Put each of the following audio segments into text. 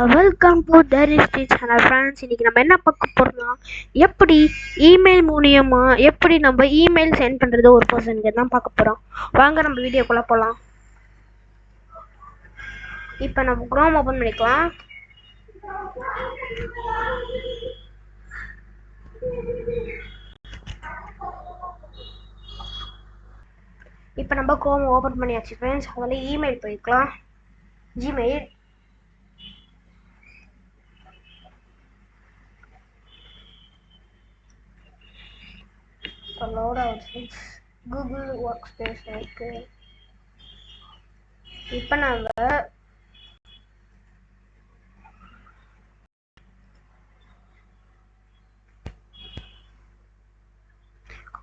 Welcome to Drishti channel friends. இன்றைக்கி நம்ம என்ன பார்க்க போகிறோம்னா, எப்படி இமெயில் மூலியமாக எப்படி நம்ம இமெயில் சென்ட் பண்ணுறது ஒரு பர்சனுக்கு தான் பார்க்க போகிறோம். வாங்க நம்ம வீடியோக்குள்ளே போகலாம். இப்போ நம்ம குரோம் ஓப்பன் பண்ணிக்கலாம். இப்போ நம்ம குரோம் ஓப்பன் பண்ணியாச்சு ஃப்ரெண்ட்ஸ். அதில் இமெயில் போய்க்கலாம். ஜிமெயில் லோட் ஆகுது. கூகுள் ஒர்க் ஸ்பேஸ் இருக்கு. இப்போ நம்ம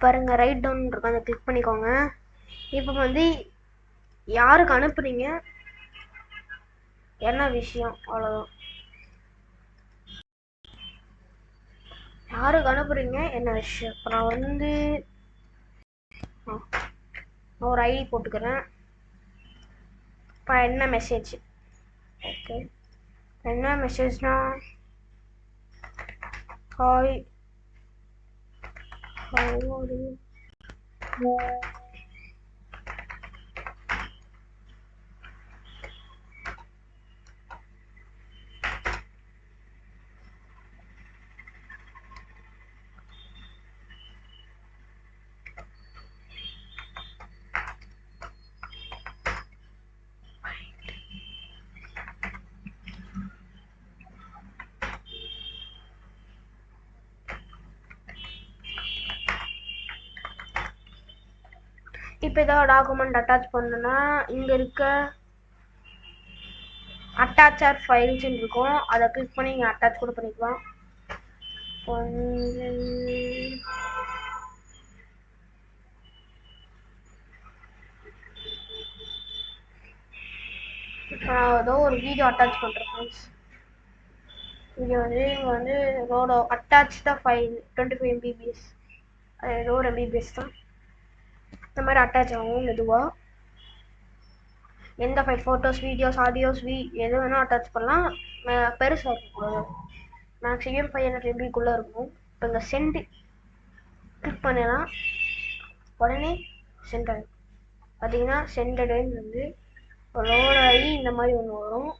பாருங்க, ரைட் டவுன் இருக்கும், அதை கிளிக் பண்ணிக்கோங்க. இப்போ வந்து யாருக்கு அனுப்புறீங்க, என்ன விஷயம், அவ்வளோதான். யாருக்கு அனுப்புறீங்க, என்ன விஷயம். இப்போ நான் வந்து ஒரு ஐடி போட்டுக்கிறேன். இப்போ என்ன மெசேஜ், ஓகே, என்ன மெசேஜ்னா, ஹாய் இப்போ ஏதாவது டாக்குமெண்ட் அட்டாச் பண்ணணும்னா இங்கே இருக்க அட்டாச் ஆர் ஃபைல்ஸ்ன்னு இருக்கும், அதை கிளிக் பண்ணி இங்கே அட்டாச் கூட பண்ணிக்கலாம். இப்போ நான் ஏதோ ஒரு வீடியோ அட்டாச் பண்ணுறேன் ஃப்ரெண்ட்ஸ். வீடியோ வந்து இங்கே வந்து ரோட அட்டாச் த ஃபைல் 25 MB, அது ஏதோ ஒரு MB தான். இந்த மாதிரி அட்டாச் ஆகும் மெதுவாக. எந்த ஃபைல், ஃபோட்டோஸ், வீடியோஸ், ஆடியோஸ், எது வேணால் அட்டாச் பண்ணலாம். பெருசாக இருக்கக்கூடாது, மேக்ஸிமம் 500 MB இருக்கும். இப்போ இந்த சென்ட் கிளிக் பண்ணலாம், உடனே சென்ட் ஆகிடும். பார்த்தீங்கன்னா சென்டடுன்னு வந்து லோட் ஆகி இந்த மாதிரி ஒன்று வரும்.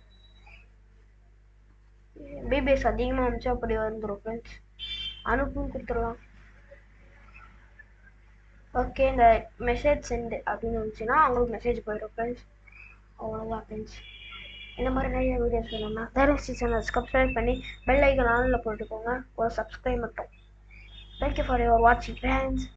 பிபிஎஸ் அதிகமாக இருந்துச்சு அப்படி வந்துடும் ஃப்ரெண்ட்ஸ். அனுப்புன்னு கொடுத்துடலாம். ஓகே, இந்த மெசேஜ் சென்ட் அப்படின்னு வந்துச்சுன்னா அவங்களுக்கு மெசேஜ் போயிடும் ஃப்ரெண்ட்ஸ். அவ்வளோதான் ஃப்ரெண்ட்ஸ். இந்த மாதிரி நிறைய வீடியோஸ் வேணும்னா தரிஷ்டி சேனல் சப்ஸ்கிரைப் பண்ணி பெல் ஐக்கன் ஆனில் போட்டுக்கோங்க. ஒரு சப்ஸ்கிரைப் மட்டும். தேங்க்யூ ஃபார் யுவர் வாட்சிங் ஃப்ரெண்ட்ஸ்.